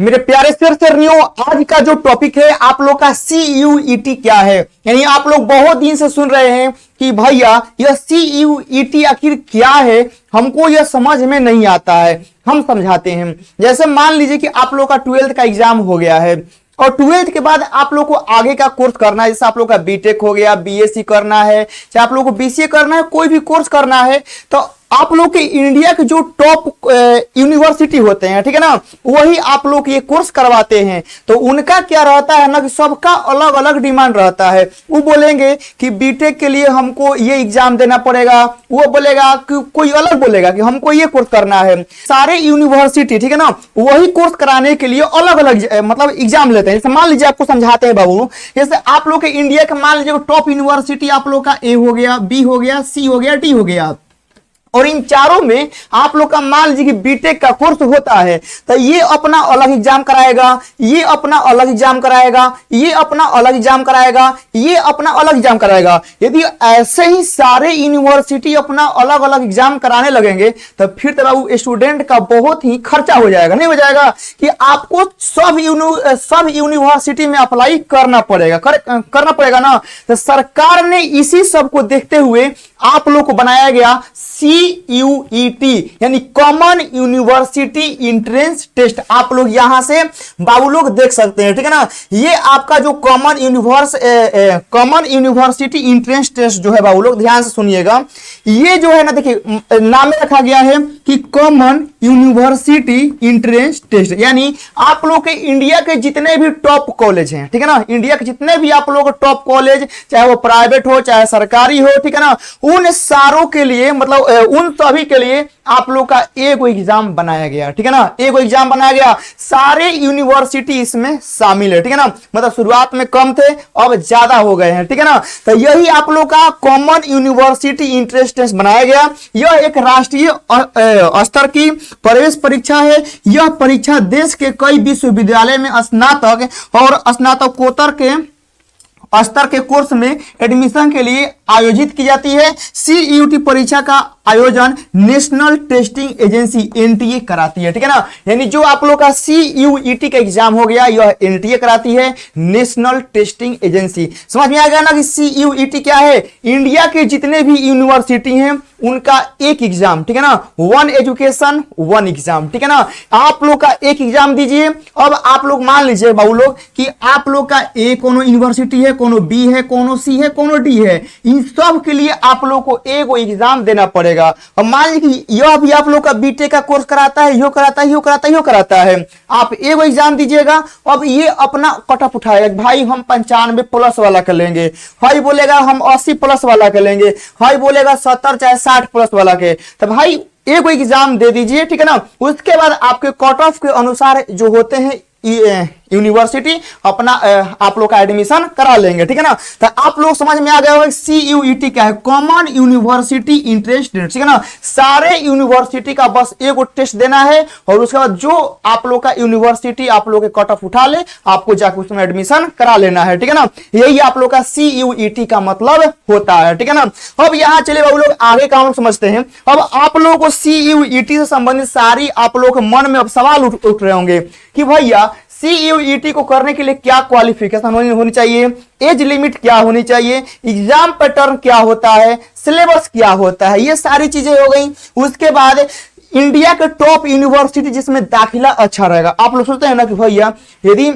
मेरे प्यारे सिरनियों, आज का जो टॉपिक है आप लोग का CUET क्या है। यानी आप लोग बहुत दिन से सुन रहे हैं कि भैया यह CUET आखिर क्या है, हमको यह समझ में नहीं आता है, हम समझाते हैं। जैसे मान लीजिए कि आप लोग का 12th का एग्जाम हो गया है और 12th के बाद आप लोग को आगे का कोर्स करना है। जैसे आप लोग का बीटेक हो गया, BSc करना है, चाहे आप लोग को BCA करना है, कोई भी कोर्स करना है, तो आप लोग के इंडिया के जो टॉप यूनिवर्सिटी होते हैं, ठीक है ना, वही आप लोग ये कोर्स करवाते हैं। तो उनका क्या रहता है ना कि सबका अलग अलग डिमांड रहता है। वो बोलेंगे कि बीटेक के लिए हमको ये एग्जाम देना पड़ेगा, वो बोलेगा कि कोई अलग बोलेगा कि हमको ये कोर्स करना है। सारे यूनिवर्सिटी, ठीक है ना, वही कोर्स कराने के लिए अलग अलग मतलब एग्जाम लेते हैं। जैसे मान लीजिए आपको समझाते हैं बाबू, जैसे आप लोग के इंडिया का मान लीजिए टॉप यूनिवर्सिटी आप लोग का A हो गया, B हो गया, C हो गया, D हो गया, और इन चारों में आप लोग का मान लीजिए कि बीटेक का कोर्स होता है, तो ये अपना अलग एग्जाम कराएगा, ये अपना अलग एग्जाम कराएगा, ये अपना अलग एग्जाम कराएगा, ये अपना अलग एग्जाम कराएगा। यदि ऐसे ही सारे यूनिवर्सिटी अपना अलग अलग एग्जाम कराने लगेंगे तो फिर तो बाबू स्टूडेंट का बहुत ही खर्चा हो जाएगा। नहीं हो जाएगा कि आपको सब यूनिवर्सिटी में अप्लाई करना पड़ेगा ना। तो सरकार ने इसी सब को देखते हुए आप लोग को बनाया गया CUET यानी कॉमन यूनिवर्सिटी एंट्रेंस टेस्ट। आप लोग यहां से बाबू लोग देख सकते हैं, ठीक है ना। ये आपका जो कॉमन यूनिवर्सिटी एंट्रेंस टेस्ट जो है बाबू लोग ध्यान से सुनिएगा। ये जो है ना, देखिए नाम रखा गया है कि कॉमन यूनिवर्सिटी एंट्रेंस टेस्ट। यानी आप लोग के इंडिया के जितने भी टॉप कॉलेज हैं, ठीक है ना, इंडिया के जितने भी आप लोग टॉप कॉलेज, चाहे वो प्राइवेट हो चाहे सरकारी हो, ठीक है ना, उन सारों के लिए मतलब उन सभी के लिए आप लोग का एक एग्जाम बनाया गया, ठीक है ना, एक एग्जाम बनाया गया। सारे यूनिवर्सिटी इसमें शामिल है, ठीक है ना। मतलब शुरुआत में कम थे, अब ज्यादा हो गए हैं, ठीक है ना। तो यही आप लोग का कॉमन यूनिवर्सिटी एंट्रेंस टेस्ट बनाया गया। यह एक राष्ट्रीय स्तर की प्रवेश परीक्षा है। यह परीक्षा देश के कई विश्वविद्यालय में स्नातक और स्नातकोत्तर के स्तर के कोर्स में एडमिशन के लिए आयोजित की जाती है। CUET परीक्षा का आयोजन नेशनल टेस्टिंग एजेंसी NTA कराती है, ठीक है ना। यानी जो आप लोग का CUET का एग्जाम हो गया, यह NTA कराती है, नेशनल टेस्टिंग एजेंसी। समझ में आ गया ना कि CUET क्या है। इंडिया के जितने भी यूनिवर्सिटी हैं उनका एक एग्जाम, ठीक है ना, वन एजुकेशन वन एग्जाम, ठीक है ना। आप लोग का एक एग्जाम दीजिए। अब आप लोग मान लीजिए बाबू लोग कि आप लोग का A कोनो यूनिवर्सिटी है, कोनो B है, कोनो C है, कोनो D है, इन सब के लिए आप लोग को एक एग्जाम देना पड़ेगा। अब मान लीजिए कि यह भी आप लोग का बीटेक का कोर्स कराता है, यो कराता है, यो कराता है, यो कराता है, आप एक एग्जाम दीजिएगा। अब ये अपना कट ऑफ उठाएगा, भाई हम 95+ वाला कर लेंगे, भाई बोलेगा हम 80+ वाला कर लेंगे, भाई बोलेगा 70 चाहे 60+ वाला के। तो भाई एक एग्जाम दे दीजिए, ठीक है ना। उसके बाद आपके कट ऑफ के अनुसार जो होते हैं यूनिवर्सिटी अपना आप लोग का एडमिशन करा लेंगे, ठीक है ना। तो आप लोग समझ में आ गया होगा CUET क्या है, कॉमन यूनिवर्सिटी एंट्रेंस टेस्ट, ठीक है ना। सारे यूनिवर्सिटी का बस एक टेस्ट देना है और उसके बाद जो आप लोग का यूनिवर्सिटी आप लोग के कट ऑफ उठा ले, आपको जाकर उसमें एडमिशन करा लेना है, ठीक है ना। यही आप लोग का CUET का मतलब होता है, ठीक है ना। अब यहाँ चले बाबू लोग आगे का हम लोग समझते हैं। अब आप लोगों को CUET से संबंधित सारी आप लोग के मन में अब सवाल उठ रहे होंगे कि भैया CUET को करने के लिए क्या क्वालिफिकेशन होनी चाहिए, एज लिमिट क्या होनी चाहिए, एग्जाम पैटर्न क्या होता है, सिलेबस क्या होता है, ये सारी चीजें हो गई। उसके बाद इंडिया के टॉप यूनिवर्सिटी जिसमें दाखिला अच्छा रहेगा। आप लोग सोचते हैं ना कि भैया यदि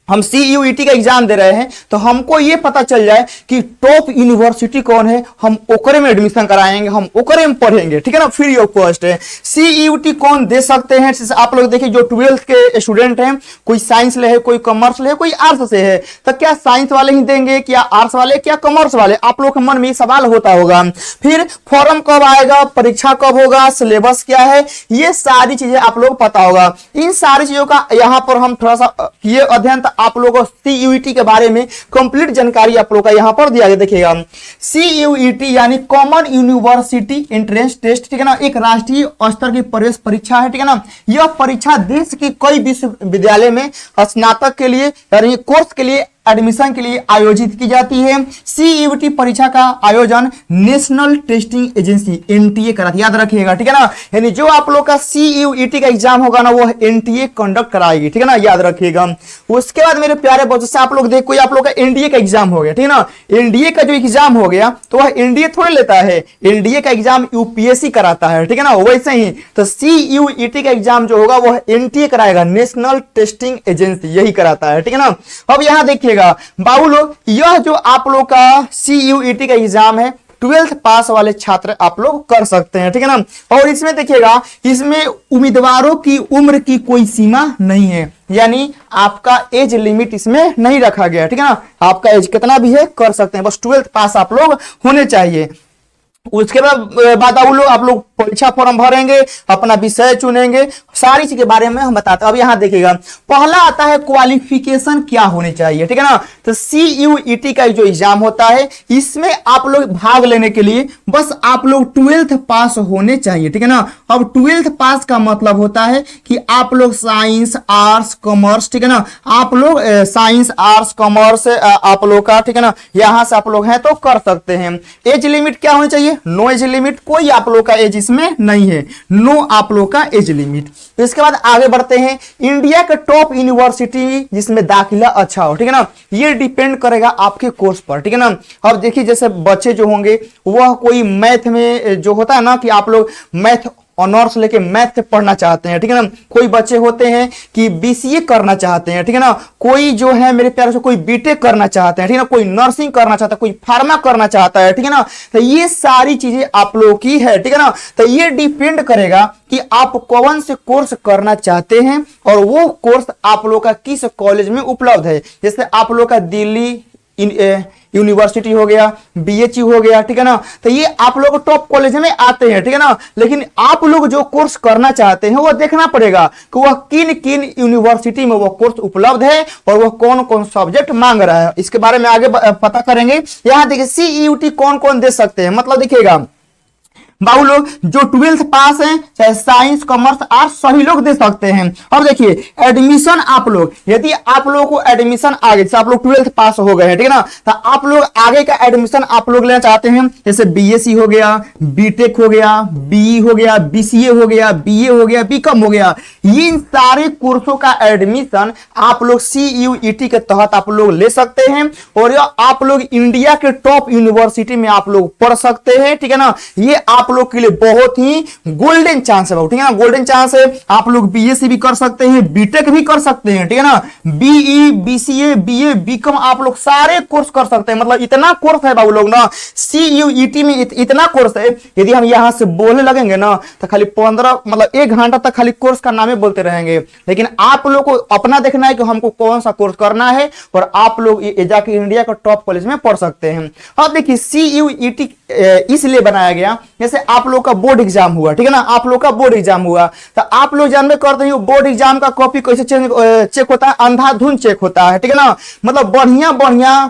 हम CUET का एग्जाम दे रहे हैं तो हमको ये पता चल जाए कि टॉप यूनिवर्सिटी कौन है, हम ओकरे में एडमिशन कराएंगे, हम ओकरे में पढ़ेंगे, ठीक है ना, फ्री ऑफ कॉस्ट है। CUET कौन दे सकते हैं, आप लोग देखिए जो 12th के स्टूडेंट हैं, कोई साइंस ले है, कोई कॉमर्स ले है, कोई आर्ट्स से है, तो क्या साइंस वाले ही देंगे, क्या आर्ट्स वाले, क्या कॉमर्स वाले, आप लोग के मन में सवाल होता होगा। फिर फॉर्म कब आएगा, परीक्षा कब होगा, सिलेबस क्या है, ये सारी चीजें आप लोग पता होगा। इन सारी चीजों का यहाँ पर हम थोड़ा सा ये अध्ययन आप लोगों को CUET के बारे में कंप्लीट जानकारी आप लोगों का यहां पर दिया गया। देखिएगा CUET यानी कॉमन यूनिवर्सिटी एंट्रेंस टेस्ट, ठीक है ना, एक राष्ट्रीय स्तर की प्रवेश परीक्षा है, ठीक है ना। यह परीक्षा देश के कई विश्वविद्यालय में स्नातक के लिए यानी कोर्स के लिए एडमिशन के लिए आयोजित की जाती है। CUET परीक्षा का आयोजन नेशनल टेस्टिंग एजेंसी NTA कराती है, याद रखिएगा, ठीक है ना। यानी जो आप लोग का CUET का एग्जाम होगा ना वो NTA कंडक्ट कराएगी, ठीक है ना, याद रखिएगा। उसके बाद मेरे प्यारे बच्चों से आप लोग देखो, आप लोग का NDA का एग्जाम हो गया, ठीक है ना। NDA का जो एग्जाम हो गया तो वह NDA थोड़ी लेता है, NDA का एग्जाम UPSC कराता है, ठीक है ना। वैसे ही तो CUET का एग्जाम जो होगा वह NTA कराएगा, नेशनल टेस्टिंग एजेंसी, यही कराता है, ठीक है ना। अब यहां देखिएगा बाबू लोग, यह जो आप लोग का CUET का एग्जाम है 12th पास वाले छात्र आप लोग कर सकते हैं, ठीक है ना। और इसमें देखिएगा, इसमें उम्मीदवारों की उम्र की कोई सीमा नहीं है, यानी आपका एज लिमिट इसमें नहीं रखा गया, ठीक है ना। आपका एज कितना भी है कर सकते हैं, बस 12th पास आप लोग होने चाहिए। उसके बाद आप लोग परीक्षा फॉर्म भरेंगे, अपना विषय चुनेंगे, सारी चीज के बारे में हम बताते हैं। अब यहां देखिएगा, पहला आता है क्वालिफिकेशन क्या होनी चाहिए, ठीक है ना। तो CUET का जो एग्जाम होता है इसमें आप लोग भाग लेने के लिए बस आप लोग 12th पास होने चाहिए, ठीक है ना। अब 12th पास का मतलब होता है कि आप लोग साइंस, आर्ट्स, कॉमर्स, ठीक है ना, आप लोग साइंस, आर्ट्स, कॉमर्स आप लोग का, ठीक है ना, यहां से आप लोग हैं तो कर सकते हैं। एज लिमिट क्या होनी चाहिए, नो एज लिमिट, कोई आप लोग का एज इसमें नहीं है, नो आप लोग का एज लिमिट। तो इसके बाद आगे बढ़ते हैं, इंडिया के टॉप यूनिवर्सिटी जिसमें दाखिला अच्छा हो, ठीक है ना, ये डिपेंड करेगा आपके कोर्स पर, ठीक है ना। अब देखिए जैसे बच्चे जो होंगे वह कोई मैथ में जो होता है ना कि आप लोग मैथ ऑनर्स लेके मैथ पढ़ना चाहते हैं, ठीक है ना। कोई बच्चे होते हैं कि BCA करना चाहते हैं, ठीक है ना। कोई जो है मेरे प्यारे से कोई BTech करना चाहते हैं, ठीक है ना। कोई नर्सिंग करना चाहता है, कोई फार्मा करना चाहता है, ठीक है ना। तो ये सारी चीजें आप लोगों की है, ठीक है ना। तो ये डिपेंड करेगा कि आप कौन से कोर्स करना चाहते हैं और वो कोर्स आप लोग का किस कॉलेज में उपलब्ध है। जैसे आप लोग का दिल्ली यूनिवर्सिटी हो गया, BHU हो गया, ठीक है ना। तो ये आप लोग टॉप कॉलेज में आते हैं, ठीक है ना। लेकिन आप लोग जो कोर्स करना चाहते हैं वो देखना पड़ेगा कि वह किन किन यूनिवर्सिटी में वो कोर्स उपलब्ध है और वह कौन कौन सब्जेक्ट मांग रहा है, इसके बारे में आगे पता करेंगे। यहां देखिए CUET कौन कौन दे सकते हैं, मतलब देखिएगा बाबू लोग जो 12th पास हैं, चाहे साइंस, कॉमर्स, आर्ट्स, सभी लोग दे सकते हैं। अब देखिए एडमिशन आप लोग, यदि आप लोगों को एडमिशन आगे, जैसे आप लोग 12th पास हो गए हैं, ठीक है ना, तो आप लोग आगे का एडमिशन आप लोग लेना चाहते हैं, जैसे BSc हो गया, BTech हो गया, BE हो गया, BCA हो गया, BA हो गया, BCom हो गया, इन सारे कोर्सों का एडमिशन आप लोग CUET के तहत आप लोग ले सकते हैं और आप लोग इंडिया के टॉप यूनिवर्सिटी में आप लोग पढ़ सकते हैं, ठीक है ना। ये आप लोग के लिए बहुत ही गोल्डन चांस है, ठीक है ना, गोल्डन चांस है। आप लोग BSc भी कर सकते हैं, BTech भी कर सकते हैं, ठीक है ना, BE, BCA, BA, BCom आप लोग सारे कोर्स कर सकते हैं। मतलब इतना कोर्स है बाबू लोग ना, CUET में इतना कोर्स है, यदि हम यहां से बोलने लगेंगे ना तो खाली 15 मतलब 1 घंटा तक खाली कोर्स का नाम बोलते रहेंगे। लेकिन आप लोग को अपना देखना है कि हमको कौन सा कोर्स करना है और आप लोग जाके इंडिया का टॉप कॉलेज में पढ़ सकते हैं। अब देखिए CUET इसलिए बनाया गया, जैसे आप लोग का बोर्ड एग्जाम हुआ, ठीक है ना, आप लोग का बोर्ड एग्जाम हुआ तो आप लोग जानते करते हैं बोर्ड एग्जाम का कॉपी कैसे चेक होता है, अंधाधुंध चेक होता है, ठीक है ना। मतलब बढ़िया बढ़िया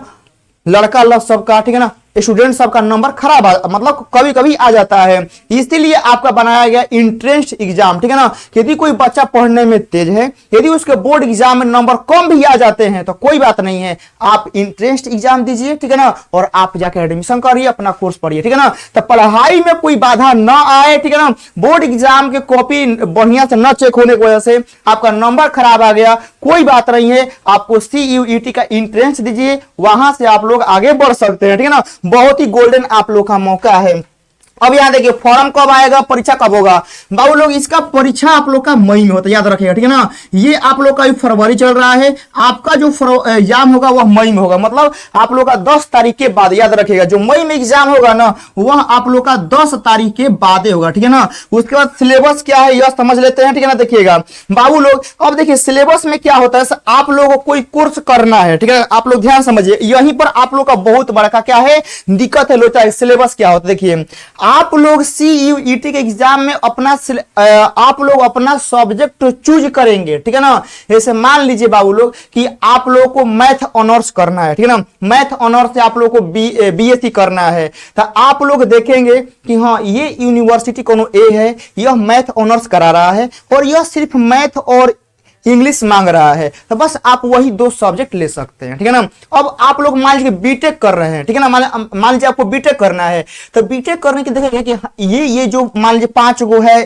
लड़का लग सबका, ठीक है ना, स्टूडेंट सबका नंबर खराब मतलब कभी कभी आ जाता है, इसीलिए आपका बनाया गया इंट्रेंस एग्जाम, ठीक है ना। यदि कोई बच्चा पढ़ने में तेज है, यदि उसके बोर्ड एग्जाम में नंबर कम भी आ जाते हैं तो कोई बात नहीं है, आप इंट्रेंस एग्जाम दीजिए, ठीक है ना, और आप जाके एडमिशन करिए, अपना कोर्स पढ़िए, ठीक है ना। तो पढ़ाई में कोई बाधा ना आए, ठीक है ना। बोर्ड एग्जाम के कॉपी बढ़िया से न चेक होने की वजह से आपका नंबर खराब आ गया, कोई बात नहीं है, आपको CUET का इंट्रेंस दीजिए, वहां से आप लोग आगे बढ़ सकते हैं, ठीक है ना। बहुत ही गोल्डन आप लोग का मौका है। अब यहां देखिए फॉर्म कब आएगा, परीक्षा कब होगा बाबू लोग, इसका परीक्षा आप लोग का मई में होता है, याद रखिएगा, ठीक है ना। ये आप लोग का फरवरी चल रहा है, आपका जो एग्जाम होगा वह मई में होगा, मतलब आप लोग का 10 तारीख के बाद, याद रखिएगा, जो मई में एग्जाम होगा ना वह आप लोग का 10 तारीख के बाद होगा, ठीक है ना। उसके बाद सिलेबस क्या है यह समझ लेते हैं, ठीक है ना। देखिएगा बाबू लोग, अब देखिए सिलेबस में क्या होता है, आप लोगों को कोई कोर्स करना है, ठीक है, आप लोग ध्यान समझिए, यहीं पर आप लोग का बहुत बड़ा का क्या है दिक्कत है, लोचा सिलेबस क्या होता है। देखिए आप लोग CUET के एग्जाम में आप लोग अपना सब्जेक्ट चूज करेंगे, ठीक है ना। जैसे मान लीजिए बाबू लोग कि आप लोगों को मैथ ऑनर्स करना है, ठीक है ना, मैथ ऑनर्स से आप लोगों को BSc करना है, तो आप लोग देखेंगे कि हाँ ये यूनिवर्सिटी कोनो A है, यह मैथ ऑनर्स करा रहा है और यह सिर्फ मैथ और इंग्लिश मांग रहा है, तो बस आप वही 2 सब्जेक्ट ले सकते हैं, ठीक है ना। अब आप लोग मान लीजिए बीटेक कर रहे हैं, ठीक है ना, मान लीजिए आपको बीटेक करना है, तो बीटेक करने की देखिए कि ये जो मान लीजिए 5 गो है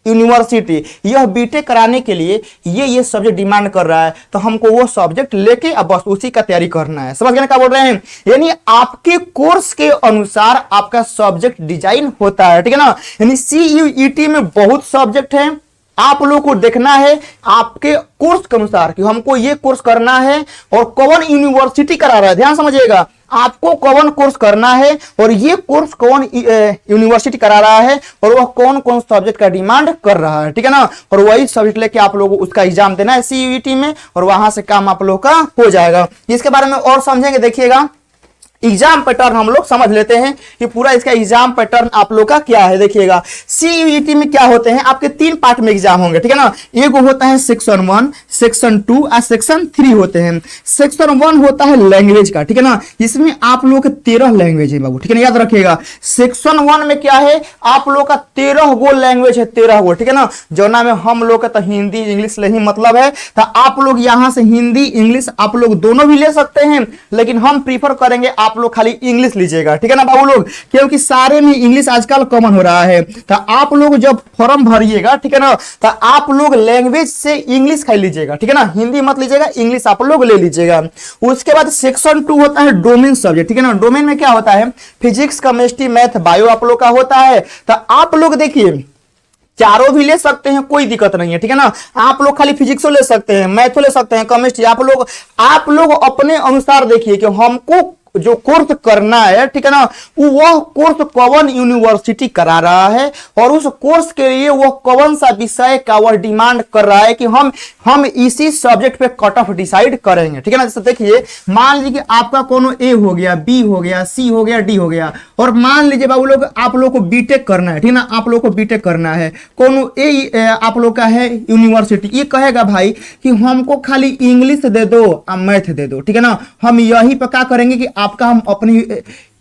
यूनिवर्सिटी, यह बीटेक कराने के लिए ये सब्जेक्ट डिमांड कर रहा है, तो हमको वो सब्जेक्ट लेके अब बस उसी का तैयारी करना है। समझ गए ना क्या बोल रहे हैं? यानी आपके कोर्स के अनुसार आपका सब्जेक्ट डिजाइन होता है, ठीक है ना। यानी CUET में बहुत सब्जेक्ट है, आप लोगों को देखना है आपके कोर्स के अनुसार कि हमको ये कोर्स करना है और कौन यूनिवर्सिटी करा रहा है। ध्यान समझिएगा, आपको कौन कोर्स करना है और ये कोर्स कौन यूनिवर्सिटी करा रहा है और वह कौन कौन सब्जेक्ट का डिमांड कर रहा है, ठीक है ना। और वही सब्जेक्ट लेके आप लोगों को उसका एग्जाम देना है CUET में, और वहां से काम आप लोगों का हो जाएगा। इसके बारे में और समझेंगे, देखिएगा एग्जाम पैटर्न हम लोग समझ लेते हैं कि पूरा इसका एग्जाम पैटर्न आप लोग का क्या है। देखिएगा CUET में क्या होते हैं, आपके 3 पार्ट में एग्जाम होंगे, ठीक है ना। एक होता है सेक्शन 1, सेक्शन 2 और सेक्शन 3 होते हैं। सेक्शन 1 होता है लैंग्वेज का, ठीक है ना, इसमें आप लोग के 13 लैंग्वेज है बाबू, ठीक है ना, याद रखिएगा। सेक्शन 1 में क्या है, आप लोग का 13 गो लैंग्वेज है, 13 गो, ठीक है ना। जौना में हम लोग का तो हिंदी इंग्लिश नहीं मतलब है, तो आप लोग यहां से हिंदी इंग्लिश आप लोग दोनों भी ले सकते हैं, लेकिन हम प्रीफर करेंगे आप लोग खाली इंग्लिश लीजिएगा, ठीक है ना बाबू लोग, क्योंकि सारे में इंग्लिश आजकल कॉमन हो रहा है। तो आप लोग जब फॉर्म भरिएगा, ठीक है ना, तो आप लोग लैंग्वेज से इंग्लिश खाली लीजिएगा, ठीक है ना, हिंदी मत लीजिएगा, इंग्लिश आप लोग ले लीजिएगा। उसके बाद सेक्शन 2 होता है डोमेन सब्जेक्ट, ठीक है ना। डोमेन में क्या होता है, फिजिक्स केमिस्ट्री मैथ बायो आप लोग का होता है। तो आप लोग देखिए चारों भी ले सकते हैं, कोई दिक्कत नहीं है, ठीक है ना। आप लोग खाली फिजिक्सो ले सकते हैं, मैथो ले सकते हैं, केमिस्ट्री आप लोग अपने अनुसार देखिए कि हमको जो कोर्स करना है, ठीक है ना, वह कोर्स कौन यूनिवर्सिटी करा रहा है और उस कोर्स के लिए वह कौन सा विषय का वह डिमांड कर रहा है कि हम इसी सब्जेक्ट पे कट ऑफ डिसाइड करेंगे, ठीक है ना। जैसे देखिए मान लीजिए कि आपका कोनो ए हो गया, बी हो गया, सी हो गया, डी हो गया, और मान लीजिए बाबू लोग आप लोग को बीटेक करना है, ठीक है ना, आप लोग को बीटेक करना है, कोनो ए आप लोग का है यूनिवर्सिटी, ये कहेगा भाई कि हमको खाली इंग्लिश दे दो और मैथ दे दो, ठीक है ना, हम यही पे क्या करेंगे कि आपका हम अपनी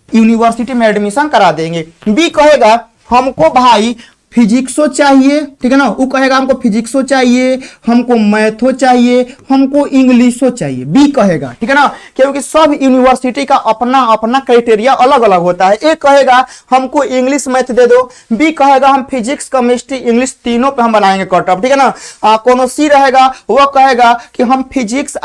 यूनिवर्सिटी में एडमिशन करा देंगे। बी कहेगा हमको भाई फिजिक्सो चाहिए, ठीक है ना, वो कहेगा हमको फिजिक्सो चाहिए, हमको मैथो चाहिए, हमको इंग्लिशो चाहिए, बी कहेगा, ठीक है ना, क्योंकि सब यूनिवर्सिटी का अपना अपना क्राइटेरिया अलग अलग होता है। ए कहेगा हमको इंग्लिश मैथ दे दो, बी कहेगा हम फिजिक्स केमिस्ट्री इंग्लिश तीनों पे हम बनाएंगे कट ऑफ, ठीक है ना। कोनो सी रहेगा वह कहेगा कि हम फिजिक्स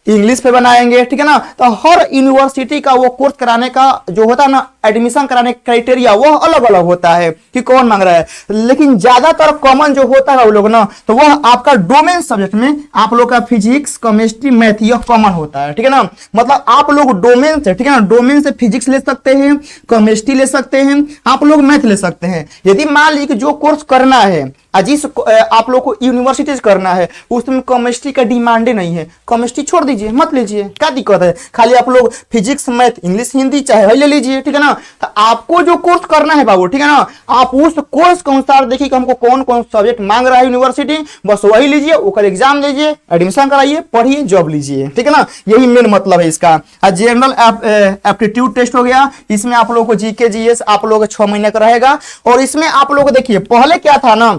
इंग्लिश पे बनाएंगे, ठीक है ना। तो हर यूनिवर्सिटी का वो कोर्स कराने का जो होता है ना, एडमिशन कराने का क्राइटेरिया वह अलग अलग होता है कि कौन मांग रहा है। लेकिन ज्यादातर कॉमन जो होता है वो लोग ना, तो वह आपका डोमेन सब्जेक्ट में आप लोग का फिजिक्स केमिस्ट्री मैथ यह कॉमन होता है, ठीक है ना। मतलब आप लोग डोमेन से, ठीक है ना, डोमेन से फिजिक्स ले सकते हैं, केमिस्ट्री ले सकते हैं, आप लोग मैथ ले सकते हैं। यदि मान लीजिए जो कोर्स करना है जिस आप लोग को यूनिवर्सिटी करना है उसमें केमिस्ट्री का डिमांड ही नहीं है, केमिस्ट्री छोड़ दीजिए, मत लीजिए, क्या दिक्कत है, खाली आप लोग फिजिक्स मैथ इंग्लिश हिंदी चाहे ले लीजिए, ठीक है ना। तो आपको जो कोर्स करना है बाबू, ठीक है ना, आप उस कोर्स के अनुसार देखिए कि हमको कौन कौन सब्जेक्ट मांग रहा है यूनिवर्सिटी, बस वही लीजिए, उसका एग्जाम दीजिए, एडमिशन कराइए, पढ़िए, जॉब लीजिए, ठीक है ना। यही मेन मतलब है इसका। जनरल एप्टीट्यूड टेस्ट हो गया, इसमें आप लोगों को जीके जीएस आप लोग 6 महीने का रहेगा। और इसमें आप लोग देखिए पहले क्या था ना,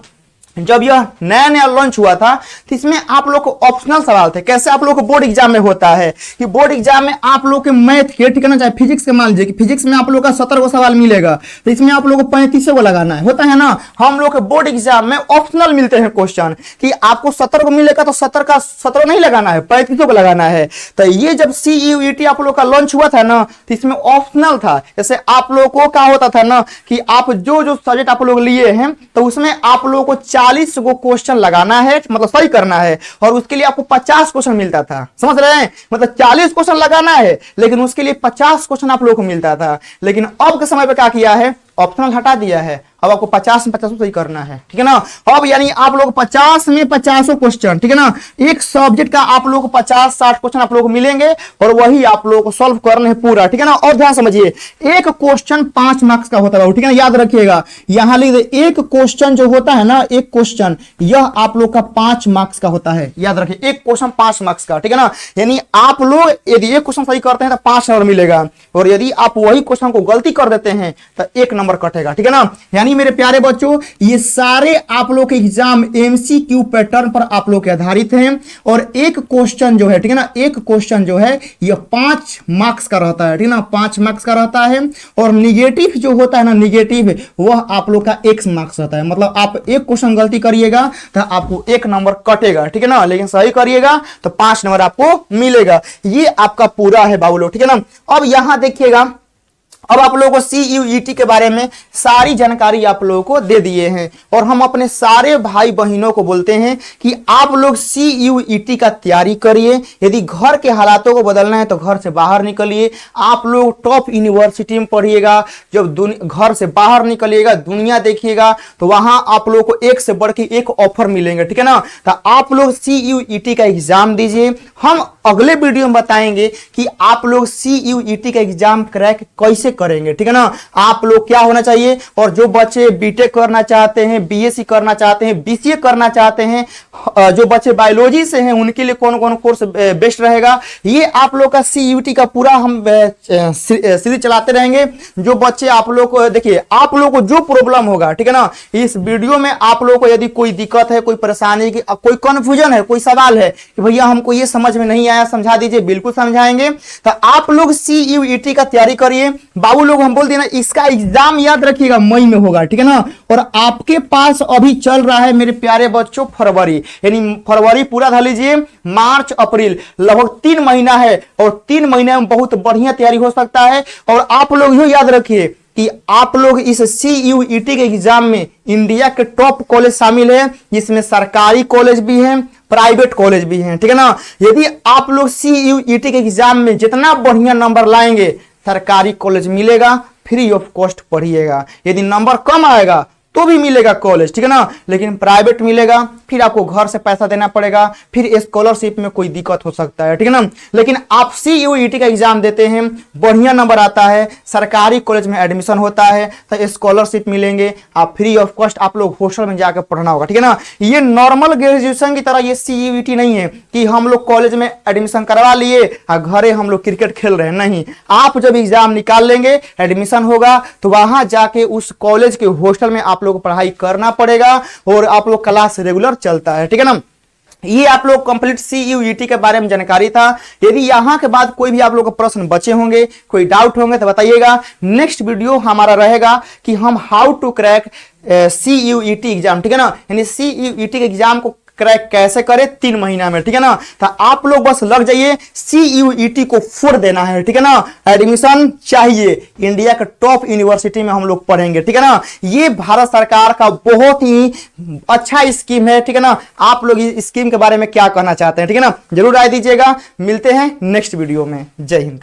जब यह नया नया लॉन्च हुआ था तो इसमें आप लोग को ऑप्शनल सवाल थे। कैसे आप लोग को बोर्ड एग्जाम में होता है कि बोर्ड एग्जाम में आप लोग के मैथ के, ठीक है ना, चाहे फिजिक्स के, मान लीजिए कि फिजिक्स में आप लोग का 17 गो सवाल मिलेगा, तो इसमें आप लोग को 35 गो लगाना है, होता है ना। हम लोग के बोर्ड एग्जाम में ऑप्शनल मिलते हैं क्वेश्चन कि आपको 17 को मिलेगा तो 17 का 17 नहीं लगाना है, 35 को लगाना है। तो ये जब CUET आप लोग का लॉन्च हुआ था ना, तो इसमें ऑप्शनल था। जैसे आप लोग को क्या होता था ना कि आप जो जो सब्जेक्ट आप लोग लिए हैं तो उसमें आप लोग को 40 गो क्वेश्चन लगाना है, मतलब सही करना है, और उसके लिए आपको 50 क्वेश्चन मिलता था। समझ रहे हैं, मतलब 40 क्वेश्चन लगाना है लेकिन उसके लिए 50 क्वेश्चन आप लोगों को मिलता था। लेकिन अब के समय पे क्या किया है, ऑप्शनल हटा दिया है, अब आपको 50 में 50 सही करना है, ठीक है ना। अब यानी आप लोग 50 में 50 क्वेश्चन, ठीक है ना, एक सब्जेक्ट का आप लोग को 50-60 क्वेश्चन आप लोग को मिलेंगे और वही आप लोग को सॉल्व करने हैं पूरा, ठीक है ना। और ध्यान समझिए, एक क्वेश्चन 5 मार्क्स का होता है, ठीक है ना, याद रखिएगा। यहां लिख दे, एक क्वेश्चन जो होता है ना, एक क्वेश्चन यह आप लोग का 5 मार्क्स का होता है, याद रखिए, एक क्वेश्चन 5 मार्क्स का, ठीक है ना। यानी आप लोग यदि एक क्वेश्चन सही करते हैं तो 5 नंबर मिलेगा, और यदि आप वही क्वेश्चन को गलती कर देते हैं तो 1 नंबर नंबर कटेगा, ठीक है ना। यानी मेरे प्यारे बच्चों ये सारे आप लोग के एग्जाम एमसीक्यू पैटर्न पर आप लोग के आधारित हैं और एक क्वेश्चन जो है, ठीक है ना, एक क्वेश्चन जो है ये 5 मार्क्स का रहता है, ठीक है ना, 5 मार्क्स का रहता है। और निगेटिव जो होता है ना, निगेटिव वह आप लोग का 1 मार्क्स रहता है। मतलब आप एक क्वेश्चन गलती करिएगा तो आपको 1 नंबर कटेगा, ठीक है ना, लेकिन सही करिएगा तो 5 नंबर आपको मिलेगा। ये आपका पूरा है बाबू लोग, ठीक है ना। अब यहां देखिएगा, अब आप लोगों को CUET के बारे में सारी जानकारी आप लोगों को दे दिए हैं और हम अपने सारे भाई बहनों को बोलते हैं कि आप लोग CUET का तैयारी करिए। यदि घर के हालातों को बदलना है तो घर से बाहर निकलिए। आप लोग टॉप यूनिवर्सिटी में पढ़िएगा। जब घर से बाहर निकलिएगा, दुनिया देखिएगा, तो वहां आप लोग को एक से बढ़ के एक ऑफर मिलेंगे, ठीक है ना। तो आप लोग CUET का एग्जाम दीजिए। हम अगले वीडियो में बताएंगे कि आप लोग CUET का एग्जाम क्रैक कैसे करेंगे, ठीक है ना। आप लोग क्या होना चाहिए, और जो बच्चे बीटेक करना चाहते हैं, BSc करना चाहते हैं, BCA करना चाहते हैं, जो बच्चे बायोलॉजी से हैं उनके लिए कौन कौन कोर्स बेस्ट रहेगा, ये आप लोग का CUET का पूरा हम सीरीज चलाते रहेंगे। जो बच्चे आप लोग को देखिए, आप लोग को जो प्रॉब्लम होगा, ठीक है ना, इस वीडियो में आप लोग को यदि कोई दिक्कत है, कोई परेशानी, कोई कंफ्यूजन है, कोई सवाल है कि भैया हमको ये समझ में नहीं आया, समझा दीजिए, बिल्कुल समझाएंगे। तो आप लोग CUET का तैयारी करिए। बाबू लोग हम बोल देना, इसका एग्जाम याद रखिएगा मई में होगा, ठीक है ना। और आपके पास अभी चल रहा है मेरे प्यारे बच्चों फरवरी, यानी फरवरी पूरा धर लीजिए, मार्च अप्रैल लगभग 3 महीना है और 3 महीने में बहुत बढ़िया तैयारी हो सकता है। और आप लोग यो याद रखिए कि आप लोग इस CUET के एग्जाम में इंडिया के टॉप कॉलेज शामिल है, जिसमें सरकारी कॉलेज भी हैं, प्राइवेट कॉलेज भी हैं, ठीक है ना। यदि आप लोग CUET के एग्जाम में जितना बढ़िया नंबर लाएंगे, सरकारी कॉलेज मिलेगा, फ्री ऑफ कॉस्ट पढ़िएगा। यदि नंबर कम आएगा तो भी मिलेगा कॉलेज, ठीक है ना, लेकिन प्राइवेट मिलेगा, फिर आपको घर से पैसा देना पड़ेगा, फिर स्कॉलरशिप में कोई दिक्कत हो सकता है, ठीक है ना। लेकिन आप CUET का एग्जाम देते हैं, बढ़िया नंबर आता है, सरकारी कॉलेज में एडमिशन होता है, तो स्कॉलरशिप मिलेंगे, आप फ्री ऑफ कॉस्ट आप लोग हॉस्टल में जाकर पढ़ना होगा, ठीक है ना। ये नॉर्मल ग्रेजुएशन की तरह ये CUET नहीं है कि हम लोग कॉलेज में एडमिशन करवा लिए और घरे हम लोग क्रिकेट खेल रहे हैं, नहीं। आप जब एग्जाम निकाल लेंगे, एडमिशन होगा, तो वहां जाके उस कॉलेज के हॉस्टल में आप लोग को पढ़ाई करना पड़ेगा और आप लोग क्लास रेगुलर चलता है, ठीक है ना। ये आप लोग कंप्लीट CUET के बारे में जानकारी था। यदि यहां के बाद कोई भी आप लोग को प्रश्न बचे होंगे, कोई डाउट होंगे तो बताइएगा। नेक्स्ट वीडियो हमारा रहेगा कि हम how to crack CUET exam, ठीक है ना, यानी CUET के एग्जाम को क्रैक कैसे करें 3 महीना में, ठीक है ना। तो आप लोग बस लग जाइए, CUET को फोड़ देना है, ठीक है ना। एडमिशन चाहिए, इंडिया के टॉप यूनिवर्सिटी में हम लोग पढ़ेंगे, ठीक है ना। ये भारत सरकार का बहुत ही अच्छा स्कीम है, ठीक है ना। आप लोग इस स्कीम के बारे में क्या कहना चाहते हैं, ठीक है ना, जरूर राय दीजिएगा। मिलते हैं नेक्स्ट वीडियो में। जय हिंद।